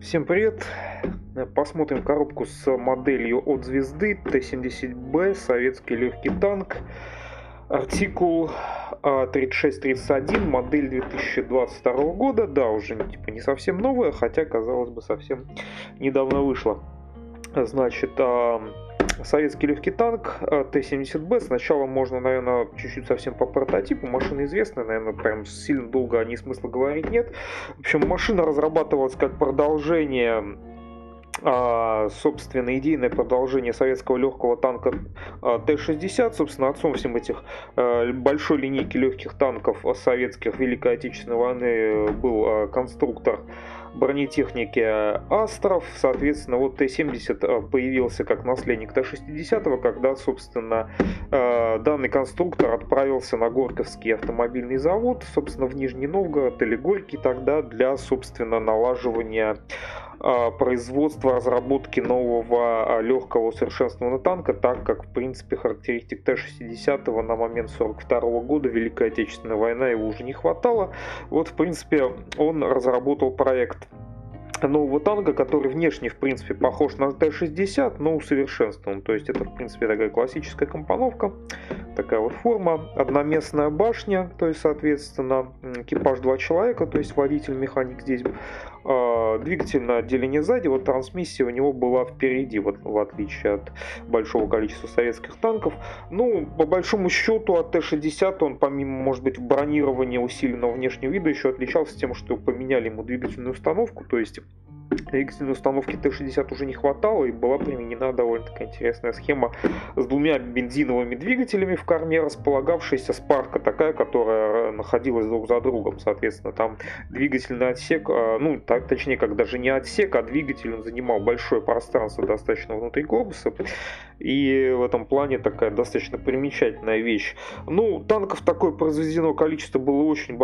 Всем привет! Посмотрим коробку с моделью от звезды Т-70Б, советский легкий танк, артикул 3631, модель 2022 года. Да, уже типа не совсем новая, хотя, казалось бы, совсем недавно вышла. Значит, советский легкий танк Т-70Б. Сначала можно, наверное, чуть-чуть совсем по прототипу. Машина известная, наверное, прям сильно долго о ней смысла говорить нет. В общем, машина разрабатывалась как продолжение, собственно, идейное продолжение советского легкого танка Т-60. Собственно, отцом всем этих большой линейки легких танков советских Великой Отечественной войны был конструктор бронетехники Астров. Соответственно, вот Т-70 появился как наследник Т-60, когда, собственно, данный конструктор отправился на Горьковский автомобильный завод, собственно, в Нижний Новгород или Горький тогда, для, собственно, налаживания производства, разработки нового легкого усовершенствованного танка, так как, в принципе, характеристик Т-60 на момент 1942 года, Великая Отечественная война, его уже не хватало. Вот, в принципе, он разработал проект нового танка, который внешне, в принципе, похож на Т-60, но усовершенствован. То есть это, в принципе, такая классическая компоновка, такая вот форма, одноместная башня, то есть, соответственно, экипаж 2 человека, то есть водитель, механик здесь, двигательное отделение сзади, вот трансмиссия у него была впереди, вот, в отличие от большого количества советских танков. Ну, по большому счету, от Т-60 он, помимо, может быть, бронирования усиленного внешнего вида, еще отличался тем, что поменяли ему двигательную установку, то есть двигательной установки Т-60 уже не хватало, и была применена довольно-таки интересная схема с двумя бензиновыми двигателями в корме, располагавшаяся спарка такая, которая находилась друг за другом. Соответственно, там двигательный отсек, ну, точнее, как даже не отсек, а двигатель, он занимал большое пространство достаточно внутри корпуса, и в этом плане такая достаточно примечательная вещь. Ну, танков такое произведено количество было очень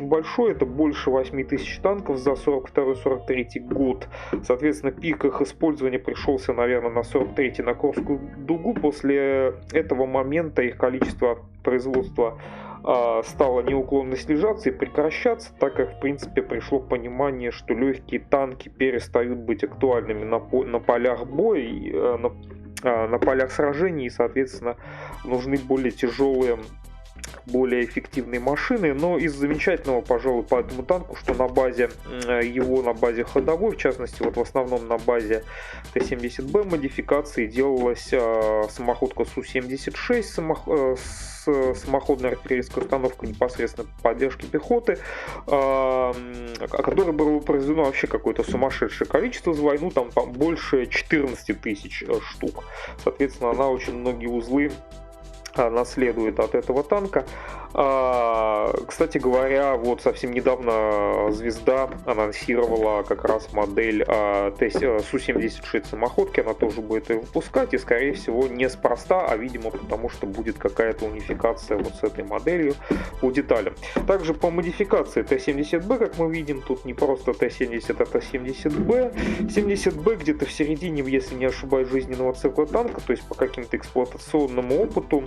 большое, это больше 8000 танков за 42-43 год. Соответственно, пик их использования пришелся, наверное, на 43-й на Курскую дугу. После этого момента их количество производства стало неуклонно снижаться и прекращаться, так как, в принципе, пришло понимание, что легкие танки перестают быть актуальными на полях боя, на полях сражений, и, соответственно, нужны более тяжелые, более эффективные машины. Но из замечательного, пожалуй, по этому танку, что на базе ходовой, в частности, вот в основном на базе Т-70Б модификации делалась самоходка Су-76 с самоходной артиллерийской установкой непосредственно поддержки пехоты, которое было произведено вообще какое-то сумасшедшее количество за войну, там больше 14 тысяч штук. Соответственно, она очень многие узлы наследует от этого танка. Кстати говоря, вот совсем недавно звезда анонсировала как раз модель Су-76 самоходки, она тоже будет ее выпускать, и скорее всего неспроста, а видимо потому, что будет какая-то унификация вот с этой моделью по деталям. Также по модификации Т-70Б, как мы видим, тут не просто Т-70, а Т-70Б. 70Б где-то в середине, если не ошибаюсь, жизненного цикла танка, то есть по каким-то эксплуатационному опыту,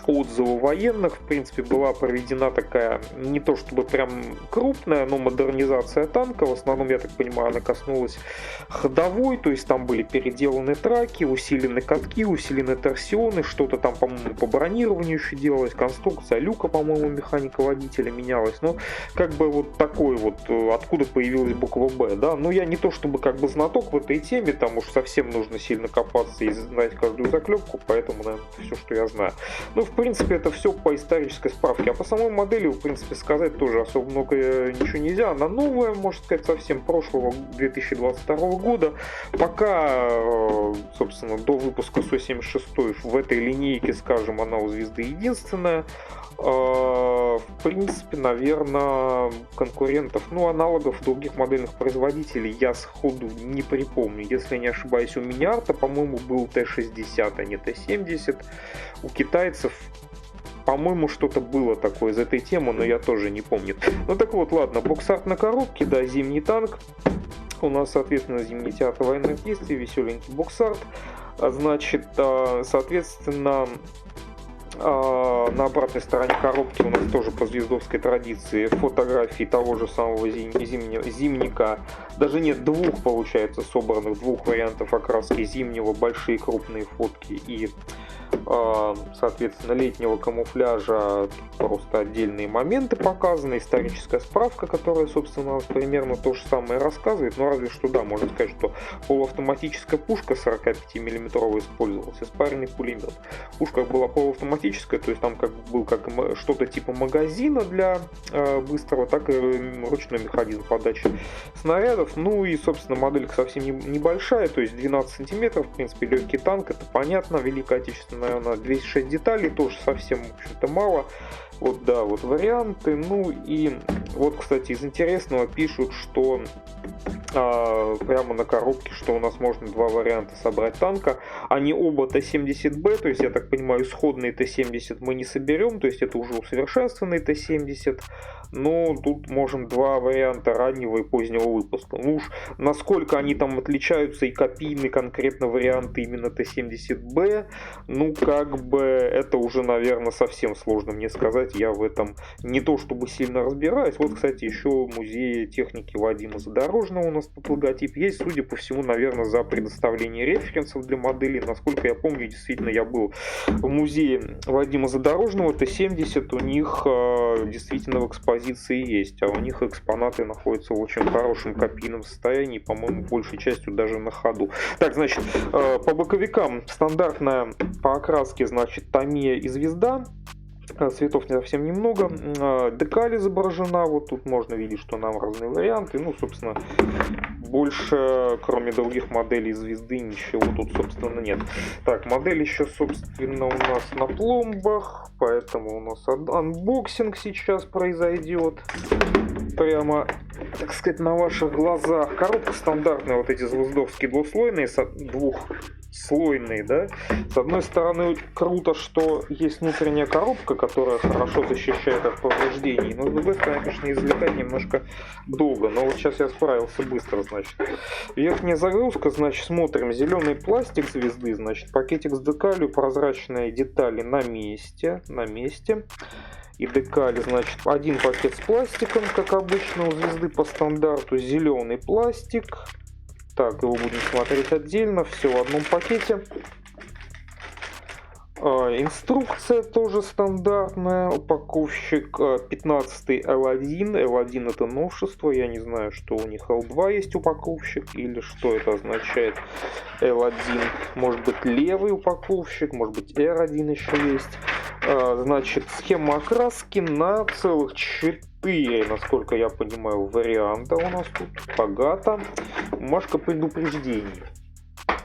отзывы военных, в принципе, была проведена такая, не то чтобы прям крупная, но модернизация танка. В основном, я так понимаю, она коснулась ходовой, то есть там были переделаны траки, усилены катки, усилены торсионы, что-то там, по-моему, по бронированию еще делалось, конструкция люка, по-моему, механика водителя менялась. Но как бы вот такой вот, откуда появилась буква «Б», да. Но я не то чтобы как бы знаток в этой теме, там уж совсем нужно сильно копаться и знать каждую заклепку, поэтому, наверное, все, что я знаю. Ну, в принципе, это все по исторической справке. А по самой модели, в принципе, сказать тоже особо много ничего нельзя. Она новая, можно сказать, совсем прошлого 2022 года. Пока, собственно, до выпуска Су-76 в этой линейке, скажем, она у звезды единственная. В принципе, наверное, конкурентов, ну, аналогов других модельных производителей я сходу не припомню. Если я не ошибаюсь, у Миниарта, по-моему, был Т-60, а не Т-70. У китайцев, по-моему, что-то было такое из этой темы, но я тоже не помню. Ну так вот, ладно, боксарт на коробке, да, зимний танк. У нас, соответственно, зимний театр военных действий, веселенький боксарт. Значит, соответственно, На обратной стороне коробки у нас тоже по звездовской традиции фотографии того же самого зимника. Даже нет, двух, получается, собранных, двух вариантов окраски зимнего, большие крупные фотки и, соответственно, летнего камуфляжа. Просто отдельные моменты показаны, историческая справка, которая, собственно, примерно то же самое рассказывает. Но разве что, да, можно сказать, что полуавтоматическая пушка 45 миллиметровая использовалась, и спаренный пулемет. Пушка была полуавтоматическая, то есть там был как что-то типа магазина для быстрого, так и ручной механизм подачи снарядов. Ну и, собственно, моделька совсем небольшая, то есть 12 сантиметров, в принципе, легкий танк, это понятно. Великая Отечественная, наверное, 206 деталей, тоже совсем, в общем-то, мало. Вот, да, вот варианты. Ну и вот, кстати, из интересного пишут, что прямо на коробке, что у нас можно два варианта собрать танка. Они оба Т-70Б, то есть, я так понимаю, исходный Т-70 мы не соберем, то есть это уже усовершенствованный Т-70. Но тут можем два варианта раннего и позднего выпуска. Ну уж насколько они там отличаются и копийны конкретно варианты именно Т-70Б, ну как бы это уже, наверное, совсем сложно мне сказать. Я в этом не то чтобы сильно разбираюсь. Вот, кстати, еще в музее техники Вадима Задорожного у нас тут логотип есть. Судя по всему, наверное, за предоставление референсов для моделей. Насколько я помню, действительно, я был в музее Вадима Задорожного. Т-70 у них действительно в экспозиции есть, а у них экспонаты находятся в очень хорошем копийном состоянии, по-моему, большей частью даже на ходу. Так, значит, по боковикам стандартная по окраске, значит, Тamiya и звезда. Цветов не совсем немного. Декаль изображена. Вот тут можно видеть, что нам разные варианты. Ну, собственно, больше, кроме других моделей звезды, ничего тут, собственно, нет. Так, модель еще, собственно, у нас на пломбах. Поэтому у нас анбоксинг сейчас произойдет. Прямо, так сказать, на ваших глазах. Коробка стандартная, вот эти звездовские двухслойные, двухслойные, да. С одной стороны, круто, что есть внутренняя коробка, которая хорошо защищает от повреждений. Но с другой стороны, конечно, извлекать немножко долго. Но вот сейчас я справился быстро, значит. Верхняя загрузка, значит, смотрим. Зеленый пластик звезды, значит, пакетик с декалью, прозрачные детали на месте. И декаль, значит, один пакет с пластиком, как обычно у звезды по стандарту, зеленый пластик. Так, его будем смотреть отдельно, все в одном пакете. Инструкция тоже стандартная, упаковщик 15 L1, L1 это новшество, я не знаю, что у них L2 есть упаковщик или что это означает L1, может быть левый упаковщик, может быть R1 еще есть. Значит, схема окраски на целых 4, насколько я понимаю, варианта у нас тут, богато. Бумажка предупреждений.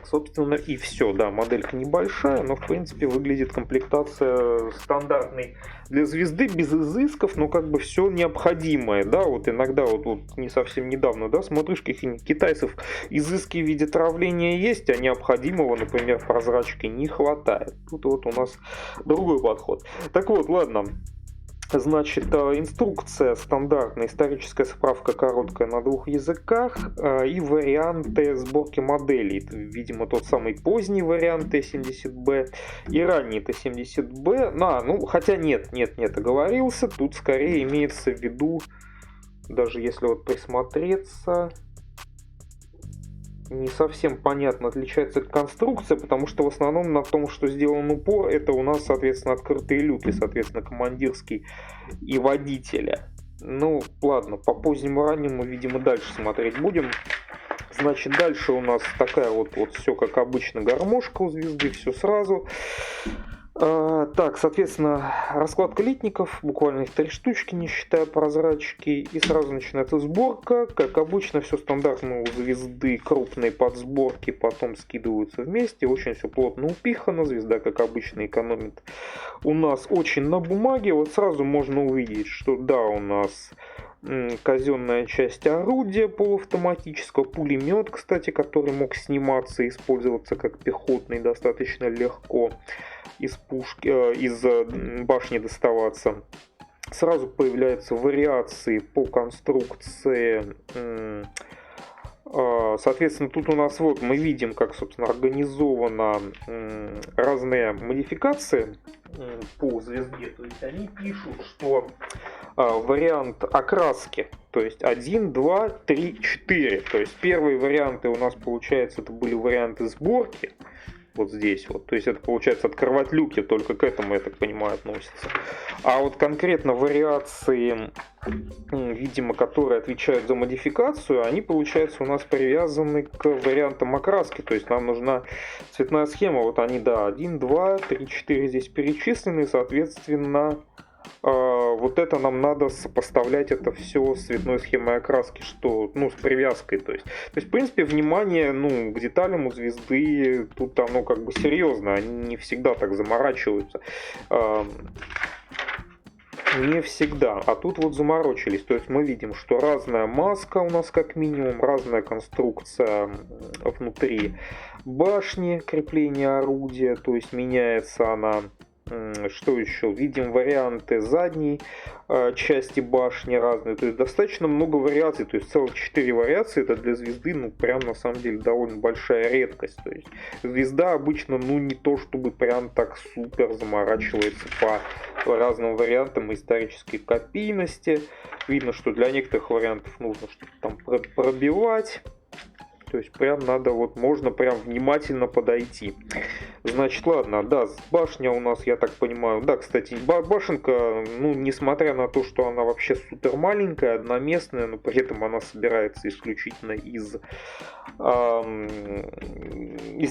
Собственно, и все. Да, моделька небольшая, но, в принципе, выглядит комплектация стандартной для звезды, без изысков, но как бы все необходимое, да, вот иногда, вот не совсем недавно, да, смотришь, каких-нибудь китайцев изыски в виде травления есть, а необходимого, например, прозрачки не хватает. Тут вот у нас другой подход. Так вот, ладно. Значит, инструкция стандартная, историческая справка короткая на двух языках и варианты сборки моделей. Это, видимо, тот самый поздний вариант Т-70Б и ранний Т-70Б. Ну, хотя нет, оговорился. Тут скорее имеется в виду, даже если вот присмотреться, не совсем понятно, отличается конструкция, потому что в основном на том, что сделан упор, это у нас, соответственно, открытые люки, соответственно, командирский и водителя. Ну, ладно, по позднему раннему, видимо, дальше смотреть будем. Значит, дальше у нас такая вот все как обычно, гармошка у звезды, все сразу. Так, соответственно, раскладка литников, буквально их 3 штучки, не считая прозрачки, и сразу начинается сборка. Как обычно, все стандартно у звезды, крупные подсборки потом скидываются вместе, очень все плотно упихано, звезда, как обычно, экономит у нас очень на бумаге. Вот сразу можно увидеть, что да, у нас казенная часть орудия полуавтоматического, пулемет, кстати, который мог сниматься и использоваться как пехотный достаточно легко, из башни доставаться. Сразу появляются вариации по конструкции Соответственно, тут у нас вот мы видим, как, собственно, организованы разные модификации по звезде. То есть они пишут, что вариант окраски, то есть 1, 2, 3, 4. То есть первые варианты у нас, получается, это были варианты сборки. Вот здесь вот. То есть это получается открывать люки, только к этому, я так понимаю, относится. А вот конкретно вариации, видимо, которые отвечают за модификацию, они, получается, у нас привязаны к вариантам окраски. То есть нам нужна цветная схема. Вот они, да, 1, 2, 3, 4 здесь перечислены. Соответственно, вот это нам надо сопоставлять это все с цветной схемой окраски, что, ну, с привязкой, то есть, в принципе, внимание, ну, к деталям у звезды, тут оно как бы серьезно, они не всегда так заморачиваются, не всегда, а тут вот заморочились, то есть мы видим, что разная маска у нас как минимум, разная конструкция внутри башни, крепления орудия, то есть меняется она. Что еще? Видим варианты задней части башни разные. То есть достаточно много вариаций. То есть целых 4 вариации. Это для звезды, ну, прям на самом деле довольно большая редкость. То есть звезда обычно, ну, не то чтобы прям так супер заморачивается по разным вариантам исторической копийности. Видно, что для некоторых вариантов нужно что-то там пробивать. То есть прям надо, вот можно прям внимательно подойти. Значит, ладно, да, башня у нас, я так понимаю, да, кстати, башенка, ну, несмотря на то, что она вообще супер маленькая, одноместная, но при этом она собирается исключительно из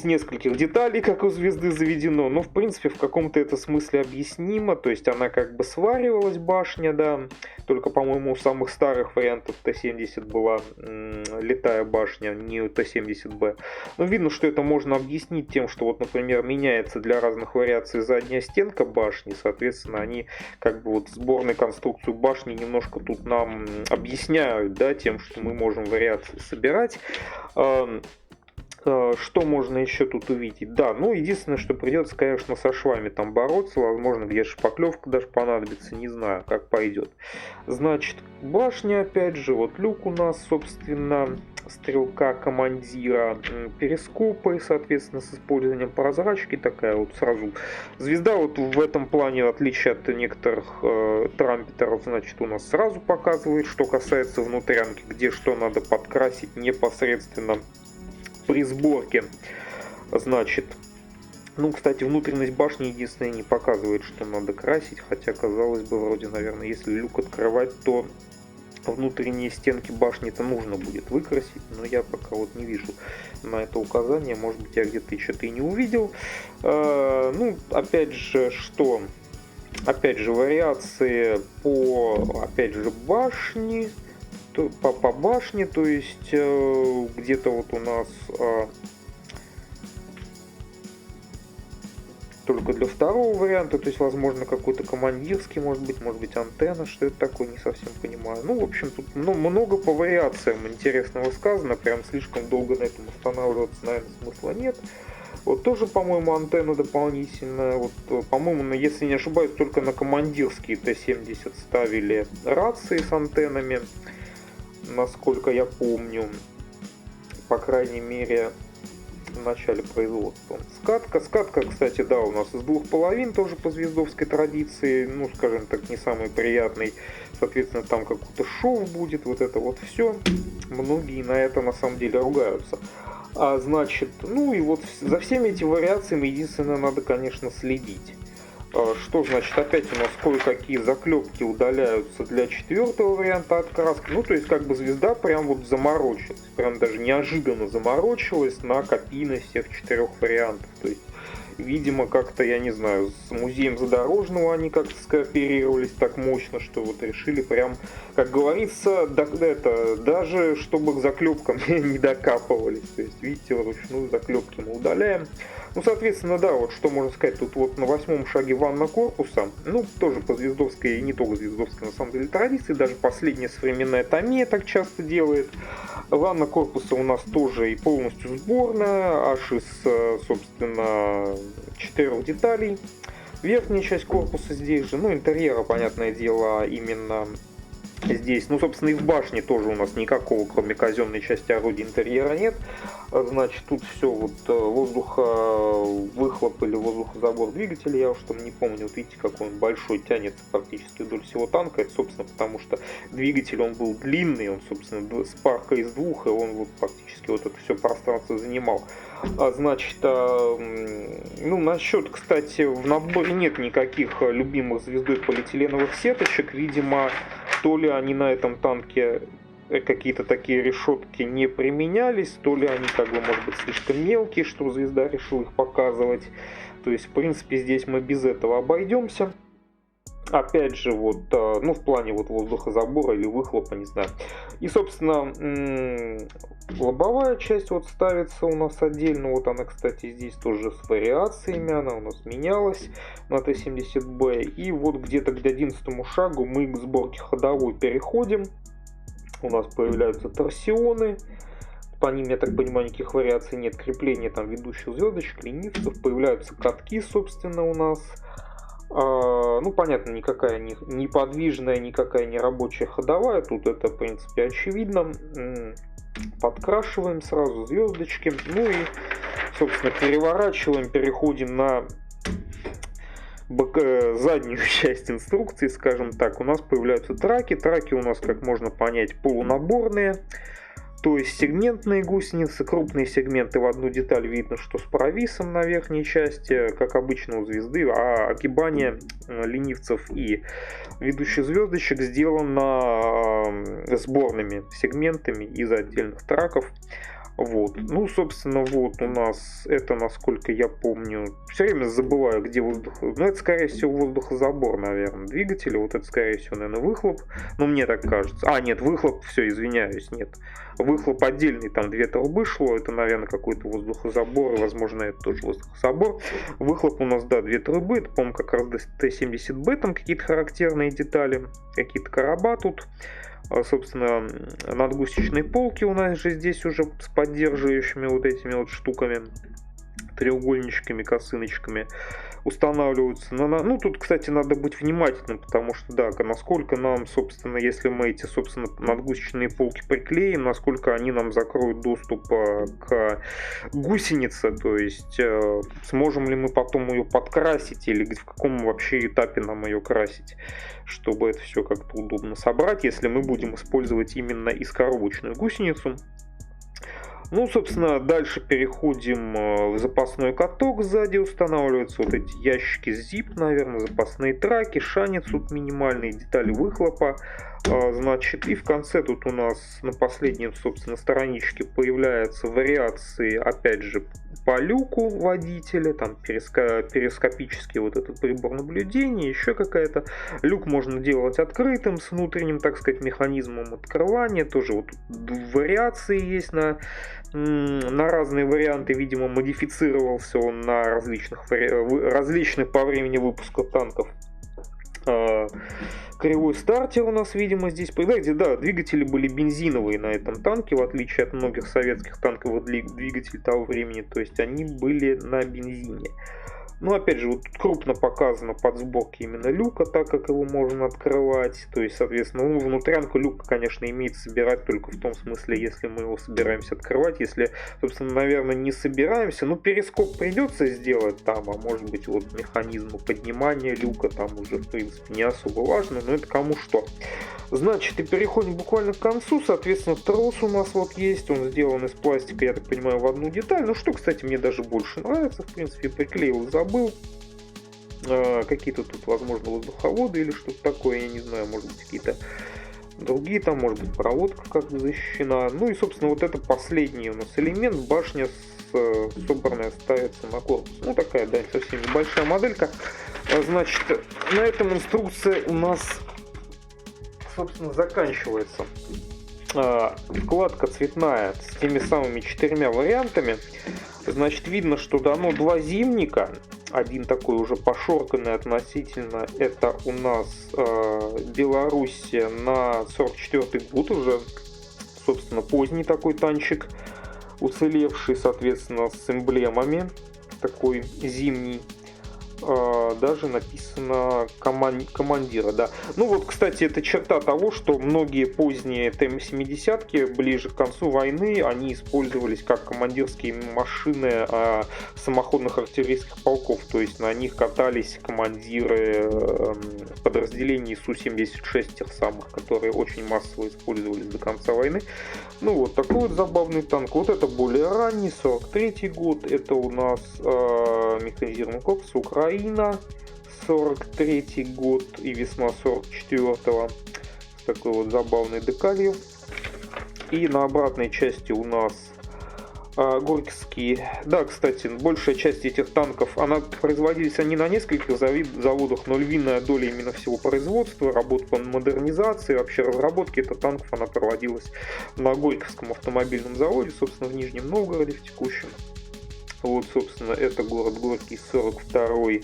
нескольких деталей, как у звезды заведено, но, в принципе, в каком-то это смысле объяснимо, то есть она как бы сваривалась, башня, да, только, по-моему, у самых старых вариантов Т-70 была летая башня, не Т-70Б. Но видно, что это можно объяснить тем, что вот, например, меняется для разных вариаций задняя стенка башни, соответственно, они как бы вот сборную конструкцию башни немножко тут нам объясняют, да, тем, что мы можем вариации собирать. Что можно еще тут увидеть? Да, ну единственное, что придется, конечно, со швами там бороться, возможно, где шпаклевка даже понадобится, не знаю, как пойдет. Значит, башня, опять же, вот люк у нас, собственно, стрелка командира, перископы, соответственно, с использованием прозрачки, такая вот сразу звезда, вот в этом плане, в отличие от некоторых трампетеров, значит, у нас сразу показывает, что касается внутрянки, где что надо подкрасить непосредственно при сборке. Значит, ну, кстати, внутренность башни единственное не показывает, что надо красить, хотя, казалось бы, вроде, наверное, если люк открывать, то внутренние стенки башни-то нужно будет выкрасить, но я пока вот не вижу на это указание, может быть, я где-то что-то и не увидел. Ну, опять же, что? Опять же, вариации по, опять же, башне, по башне, то есть где-то вот у нас только для второго варианта, то есть возможно какой-то командирский, может быть антенна, что это такое, не совсем понимаю. Ну, в общем, тут много по вариациям интересного сказано, прям слишком долго на этом останавливаться, наверное, смысла нет. Вот тоже, по-моему, антенна дополнительная. Вот, по-моему, если не ошибаюсь, только на командирские Т-70 ставили рации с антеннами, насколько я помню, по крайней мере, в начале производства. Скатка, кстати, да, у нас из 2,5, тоже по звездовской традиции, ну, скажем так, не самый приятный, соответственно, там какой-то шов будет, вот это вот все. Многие на это, на самом деле, ругаются. Значит, ну и вот за всеми этими вариациями единственное надо, конечно, следить. Что значит, опять у нас кое-какие заклепки удаляются для 4-го варианта откраски. Ну, то есть, как бы звезда прям вот заморочилась. Прям даже неожиданно заморочилась на копийность всех 4 вариантов. То есть, видимо, как-то, я не знаю, с музеем задорожного они как-то скооперировались так мощно, что вот решили прям, как говорится, даже чтобы к заклепкам не докапывались. То есть, видите, вручную заклепки мы удаляем. Ну, соответственно, да, вот что можно сказать, тут вот на 8-м шаге ванна корпуса, ну, тоже по звездовской, и не только звездовской, на самом деле, традиции, даже последняя современная Томея так часто делает. Ванна корпуса у нас тоже и полностью сборная, аж из, собственно, 4 деталей. Верхняя часть корпуса здесь же, ну, интерьера, понятное дело, именно здесь. Ну, собственно, и в башне тоже у нас никакого, кроме казенной части орудия, интерьера нет. Значит, тут все вот воздуховыхлоп или воздухозабор двигателя, я уж там не помню. Вот видите, какой он большой, тянется практически вдоль всего танка. Это, собственно, потому что двигатель, он был длинный, он, собственно, с парка из двух, и он вот практически вот это все пространство занимал. Значит, ну, насчет, кстати, в наборе нет никаких любимых звездой полиэтиленовых сеточек. Видимо, то ли они на этом танке какие-то такие решетки не применялись, то ли они, как бы, может быть, слишком мелкие, что звезда решила их показывать. То есть, в принципе, здесь мы без этого обойдемся. Опять же, вот, ну, в плане вот воздухозабора или выхлопа, не знаю. И, собственно, лобовая часть вот ставится у нас отдельно. Вот она, кстати, здесь тоже с вариациями. Она у нас менялась на Т-70Б. И вот где-то к 11 шагу мы к сборке ходовой переходим. У нас появляются торсионы. По ним, я так понимаю, никаких вариаций нет. Крепления там ведущих звездочек, ленивцев. Появляются катки, собственно, у нас. Ну, понятно, никакая не неподвижная, никакая не рабочая ходовая. Тут это, в принципе, очевидно. Подкрашиваем сразу звездочки. Ну и, собственно, переворачиваем, переходим на заднюю часть инструкции, скажем так. У нас появляются траки. Траки у нас, как можно понять, полунаборные. То есть сегментные гусеницы, крупные сегменты в одну деталь, видно, что с провисом на верхней части, как обычно у звезды, а огибание ленивцев и ведущих звездочек сделано сборными сегментами из отдельных траков. Вот. Ну, собственно, вот у нас это, насколько я помню, все время забываю, где воздух. Ну, это, скорее всего, воздухозабор, наверное, двигателя. Вот это, скорее всего, наверное, выхлоп. Ну, мне так кажется. А, нет, выхлоп, все, извиняюсь, нет. Выхлоп отдельный, там 2 трубы шло. Это, наверное, какой-то воздухозабор. И, возможно, это тоже воздухозабор. Выхлоп у нас, да, 2 трубы. Это, по-моему, как раз Т-70Б, там какие-то характерные детали. Какие-то короба тут. Собственно, надгусечные полки у нас же здесь уже с поддерживающими вот этими вот штуками, треугольничками, косыночками устанавливаются. Ну, тут, кстати, надо быть внимательным, потому что, да, насколько нам, собственно, если мы эти, собственно, надгусечные полки приклеим, насколько они нам закроют доступ к гусенице, то есть сможем ли мы потом ее подкрасить или в каком вообще этапе нам ее красить, чтобы это все как-то удобно собрать, если мы будем использовать именно искоробочную гусеницу. Ну, собственно, дальше переходим в запасной каток. Сзади устанавливаются вот эти ящики zip, наверное, запасные траки, шанец, тут минимальные детали выхлопа. Значит, и в конце тут у нас на последней, собственно, страничке появляются вариации, опять же, по люку водителя, там перископический вот этот прибор наблюдения, еще какая-то. Люк можно делать открытым, с внутренним, так сказать, механизмом открывания. Тоже вот вариации есть на разные варианты. Видимо, модифицировался он на различных по времени выпуска танков. Кривой стартер у нас, видимо, здесь появляется. Да, двигатели были бензиновые на этом танке, в отличие от многих советских танковых двигателей того времени. То есть они были на бензине. Ну, опять же, вот тут крупно показано под сборки именно люка, так как его можно открывать. То есть, соответственно, ну, внутрянку люка, конечно, имеет собирать только в том смысле, если мы его собираемся открывать. Если, собственно, наверное, не собираемся, ну, перископ придется сделать там, а может быть, вот механизм поднимания люка там уже, в принципе, не особо важно, но это кому что. Значит, и переходим буквально к концу. Соответственно, трос у нас вот есть, он сделан из пластика, я так понимаю, в одну деталь. Ну, что, кстати, мне даже больше нравится, в принципе, приклеил, забыл. Какие-то тут, возможно, воздуховоды или что-то такое, я не знаю, может быть, какие-то другие, там, может быть, проводка как-то защищена. Ну и, собственно, вот это последний у нас элемент, башня собранная ставится на корпус. Ну, такая, да, совсем небольшая моделька. Значит, на этом инструкция у нас, собственно, заканчивается. Вкладка цветная с теми самыми 4 вариантами. Значит, видно, что дано 2 зимника. Один такой уже пошорканный относительно. Это у нас Белоруссия на 44-й год уже. Собственно, поздний такой танчик. Уцелевший, соответственно, с эмблемами. Такой зимний. даже написано командира, да. Ну вот, кстати, это черта того, что многие поздние ТМ-70-ки ближе к концу войны, они использовались как командирские машины самоходных артиллерийских полков, то есть на них катались командиры подразделений Су-76, тех самых, которые очень массово использовались до конца войны. Ну вот такой вот забавный танк. Вот это более ранний, 43-й год, это у нас механизированный корпус Украина, 43-й год и весна 44-го, с такой вот забавной декалью. И на обратной части у нас Горьковский. Да, кстати, большая часть этих танков, производились они на нескольких заводах, но львиная доля именно всего производства, работ по модернизации, вообще разработки этих танков, она проводилась на Горьковском автомобильном заводе, собственно, в Нижнем Новгороде в текущем. Вот, собственно, это город Горький, 42-й.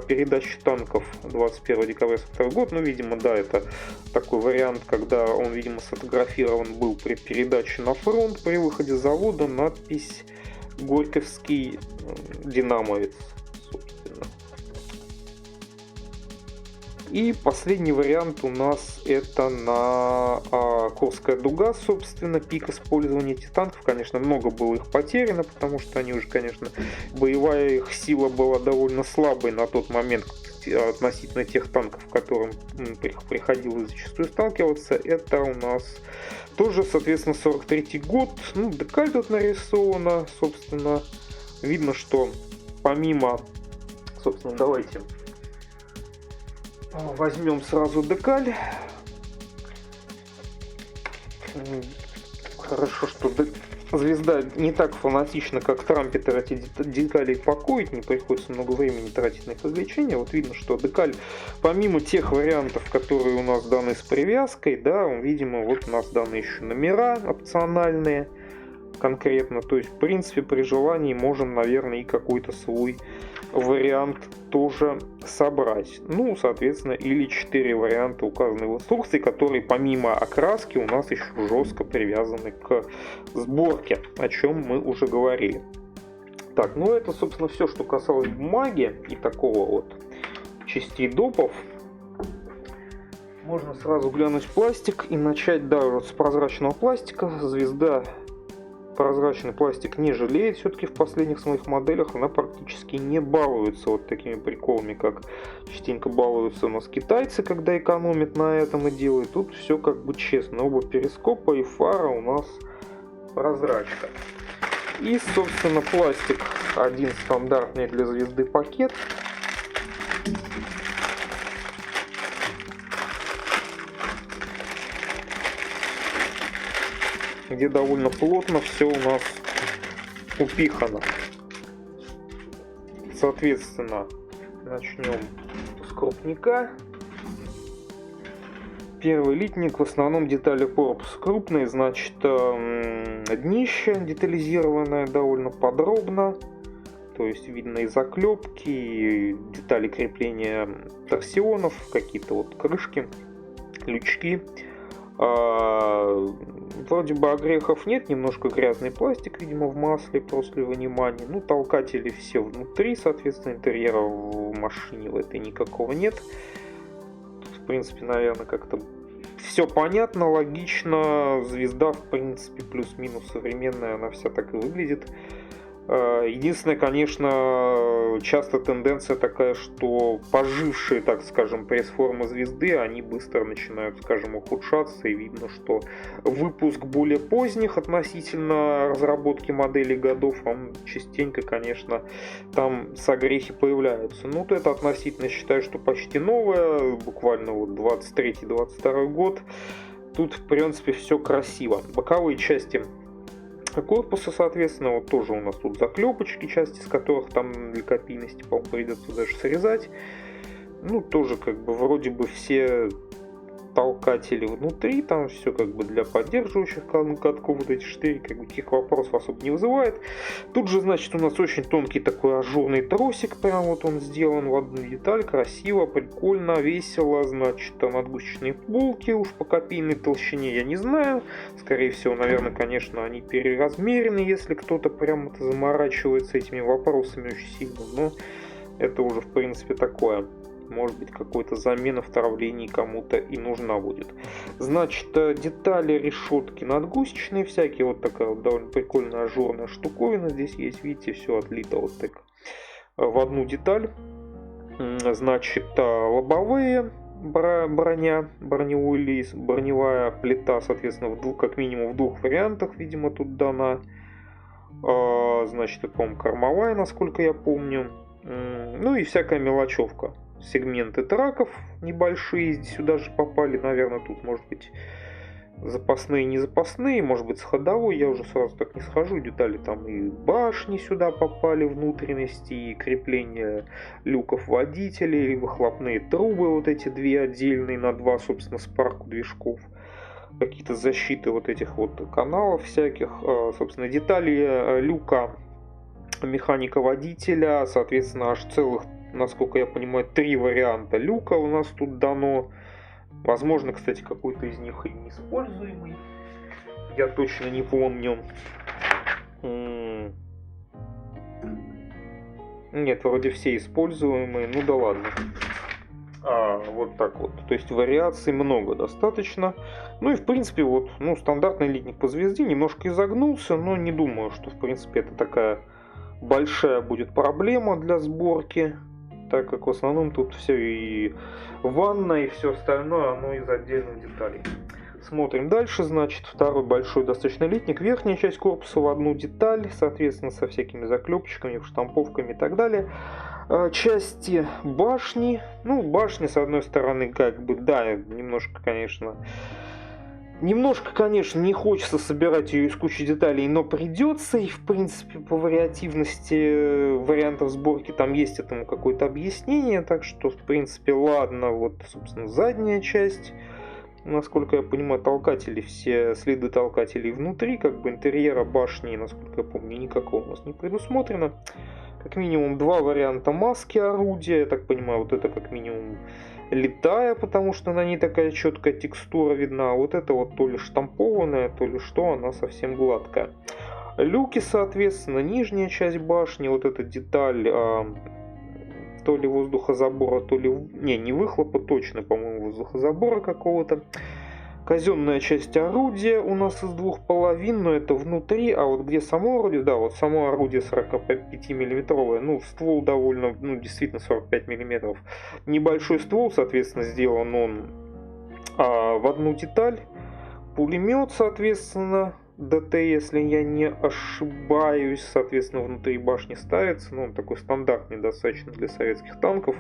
Передача танков 21 декабря 42 год. Ну, видимо, да, это такой вариант, когда он, видимо, сфотографирован был при передаче на фронт. При выходе с завода надпись «Горьковский динамовец», собственно. И последний вариант у нас это на Курская дуга, собственно, пик использования этих танков. Конечно, много было их потеряно, потому что они уже, конечно, боевая их сила была довольно слабой на тот момент относительно тех танков, к которым приходилось зачастую сталкиваться. Это у нас тоже, соответственно, 43-й год. Ну, декаль тут нарисована, собственно. Видно, что помимо, собственно, давайте возьмем сразу декаль. Хорошо, что звезда не так фанатична, как Трампетер, эти декали пакует, не приходится много времени тратить на их извлечение. Вот видно, что декаль, помимо тех вариантов, которые у нас даны с привязкой, да, видимо, вот у нас даны еще номера опциональные конкретно. То есть, в принципе, при желании можем, наверное, и какой-то свой вариант тоже собрать. Ну, соответственно, или 4 варианта указаны в инструкции, которые помимо окраски у нас еще жестко привязаны к сборке, о чем мы уже говорили. Так, ну это, собственно, все, что касалось бумаги и такого вот частей допов. Можно сразу глянуть в пластик и начать, да, вот с прозрачного пластика. Звезда прозрачный пластик не жалеет, все-таки в последних своих моделях она практически не балуется вот такими приколами, как частенько балуются у нас китайцы, когда экономят на этом и делают. Тут все как бы честно, оба перископа и фара у нас прозрачка. И, собственно, пластик один стандартный для звезды пакет. Где довольно плотно все у нас упихано. Соответственно, начнем с крупника. Первый литник, в основном детали корпуса крупные, значит, днище детализированное довольно подробно. То есть видно и заклепки, и детали крепления торсионов, какие-то вот крышки, лючки. Вроде бы огрехов нет, немножко грязный пластик, видимо, в масле после вынимания. Ну, толкатели все внутри, соответственно, интерьера в машине в этой никакого нет. Тут, в принципе, наверное, как-то все понятно, логично. Звезда, в принципе, плюс-минус современная, она вся так и выглядит. Единственное, конечно, часто тенденция такая, что пожившие, так скажем, пресс-формы звезды, они быстро начинают, скажем, ухудшаться, и видно, что выпуск более поздних относительно разработки моделей годов, он частенько, конечно, там с огрехи появляются. Ну, вот это относительно считаю, что почти новое, буквально вот 23-22 год. Тут, в принципе, все красиво. Боковые части корпуса, соответственно, вот тоже у нас тут заклепочки, части из которых там для копийности, по-моему, придется даже срезать. Ну, тоже как бы вроде бы все толкатели внутри, там все как бы для поддерживающих катков, вот эти штыри, как бы никаких вопросов особо не вызывает. Тут же, значит, у нас очень тонкий такой ажурный тросик, прям вот он сделан в одну деталь, красиво, прикольно, весело, значит, надгусечные втулки, уж по копийной толщине я не знаю, скорее всего, наверное, конечно, они переразмерены, если кто-то прям заморачивается этими вопросами очень сильно, но Это уже, в принципе, такое. Может быть, какой-то замена в травлении кому-то и нужна будет. Значит, детали решетки надгусечные всякие. Вот такая вот довольно прикольная ажурная штуковина. Здесь есть, видите, все отлито вот так в одну деталь. Значит, лобовые броня, броневой лист, броневая плита, соответственно, как минимум в двух вариантах, видимо, тут дана. Значит, это, по-моему, кормовая, насколько я помню. Ну и всякая мелочевка. Сегменты траков небольшие сюда же попали. Наверное, тут может быть запасные, не запасные. Может быть, с ходовой. Я уже сразу так не схожу. Детали там и башни сюда попали, внутренности, и крепления люков водителей, и выхлопные трубы. Вот эти две отдельные на два, собственно, спарку движков. Какие-то защиты вот этих вот каналов всяких. Собственно, детали люка механика водителя. Соответственно, аж целых, насколько я понимаю, 3 варианта люка у нас тут дано. Возможно, кстати, какой-то из них и неиспользуемый. Я точно не помню. Нет, вроде все используемые. Ну да ладно. Вот так вот. То есть вариаций много достаточно. Ну и в принципе вот, ну, стандартный литник по звезде немножко изогнулся, но не думаю, что в принципе это такая большая будет проблема для сборки, так как в основном тут все и ванна, и все остальное, оно из отдельных деталей. Смотрим дальше, значит, второй большой достаточно литник, верхняя часть корпуса в одну деталь, соответственно, со всякими заклепочками, штамповками и так далее. Части башни, ну, башня, с одной стороны, как бы, да, немножко, конечно, не хочется собирать ее из кучи деталей, но придется, и, в принципе, по вариативности вариантов сборки там есть этому какое-то объяснение, так что, в принципе, ладно, вот, собственно, задняя часть. Насколько я понимаю, толкатели, все следы толкателей внутри, как бы интерьера башни, насколько я помню, никакого у нас не предусмотрено. Как минимум 2 варианта маски орудия, я так понимаю, вот это как минимум летая, потому что на ней такая четкая текстура видна, а вот это вот то ли штампованная, то ли что, она совсем гладкая. Люки, соответственно, нижняя часть башни, вот эта деталь, то ли воздухозабора, то ли... Не выхлопа, точно, по-моему, воздухозабора какого-то. Казенная часть орудия у нас из 2 половин, но это внутри, а вот где само орудие, да, вот само орудие 45 миллиметровое, ну, ствол довольно, ну, действительно 45 миллиметров. Небольшой ствол, соответственно, сделан он в одну деталь. Пулемет, соответственно, ДТ, если я не ошибаюсь, соответственно, внутри башни ставится, ну, он такой стандартный достаточно для советских танков.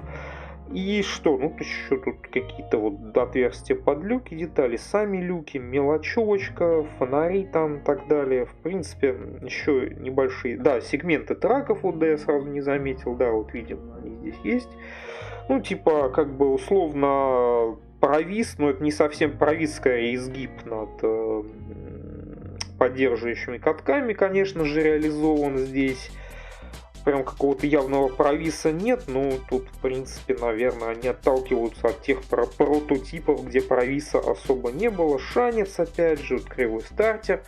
И что, ну, еще тут какие-то вот отверстия под люки, детали, сами люки, мелочевочка, фонари там и так далее. В принципе, еще небольшие, да, сегменты траков, вот, да, я сразу не заметил, да, вот видим, они здесь есть. Ну, типа, как бы условно провис, но это не совсем провис, скорее изгиб над поддерживающими катками, конечно же, реализован здесь. Прям какого-то явного провиса нет, но тут, в принципе, наверное, они отталкиваются от тех прототипов, где провиса особо не было. Шанец, опять же, кривой стартер.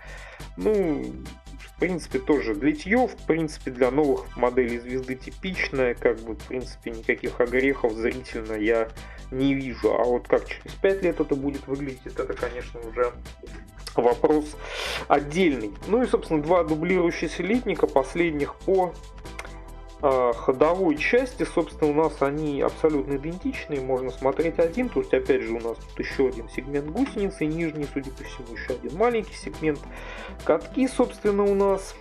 Ну, в принципе, тоже литье, в принципе, для новых моделей звезды типичное, как бы, в принципе, никаких огрехов зрительно я не вижу. А вот как через 5 лет это будет выглядеть, это, конечно, уже вопрос отдельный. Ну и, собственно, 2 дублирующихся литника, последних по ходовой части, собственно, у нас они абсолютно идентичные, можно смотреть один, то есть, опять же, у нас тут еще один сегмент гусеницы, нижний, судя по всему, еще один маленький сегмент. Катки, собственно, у нас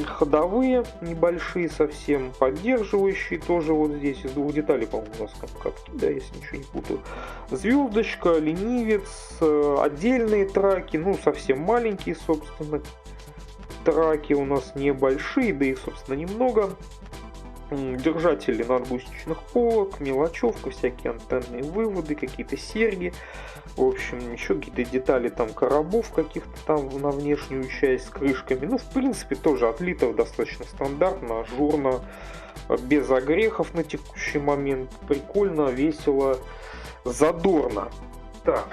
ходовые, небольшие совсем, поддерживающие, тоже вот здесь из 2 деталей, по-моему, у нас катки, да, если ничего не путаю. Звездочка, ленивец, отдельные траки, ну, совсем маленькие, собственно, траки у нас небольшие, да их, собственно, немного. Держатели надгусеничных полок, мелочевка, всякие антенные выводы, какие-то серьги. В общем, еще какие-то детали там коробов каких-то там на внешнюю часть с крышками. Ну, в принципе, тоже отлито достаточно стандартно, ажурно, без огрехов на текущий момент. Прикольно, весело, задорно. Так.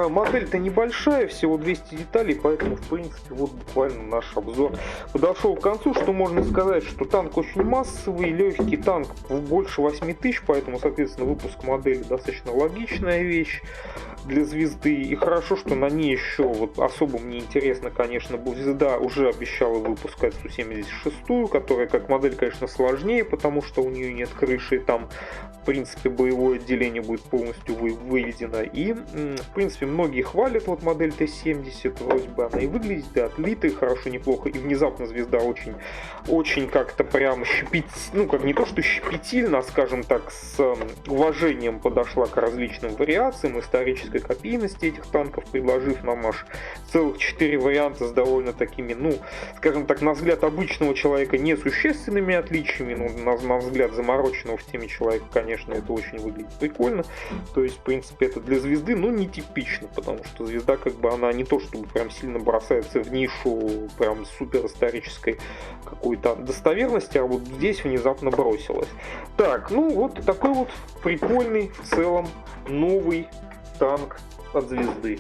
Модель-то небольшая, всего 200 деталей, поэтому, в принципе, вот буквально наш обзор подошел к концу. Что можно сказать, что танк очень массовый, легкий танк больше 8000, поэтому, соответственно, выпуск модели достаточно логичная вещь для звезды. И хорошо, что на ней еще, вот особо мне интересно, конечно, звезда уже обещала выпускать Су-76, которая как модель, конечно, сложнее, потому что у нее нет крыши, и там, в принципе, боевое отделение будет полностью выведено. И, в принципе, многие хвалят вот модель Т-70, вроде бы она и выглядит, и отлита, и хорошо, неплохо, и внезапно звезда очень как-то прям ну, как не то, что щепетильно, а, скажем так, с уважением подошла к различным вариациям исторической копийности этих танков, предложив нам аж целых 4 варианта с довольно такими, ну, скажем так, на взгляд обычного человека несущественными отличиями, но на взгляд замороченного в теме человека, конечно, это очень выглядит прикольно. То есть, в принципе, это для звезды, ну, нетипично, потому что звезда, как бы, она не то, чтобы прям сильно бросается в нишу прям супер исторической какой-то достоверности, а вот здесь внезапно бросилась. Так, ну, вот такой вот прикольный, в целом, новый танк от звезды.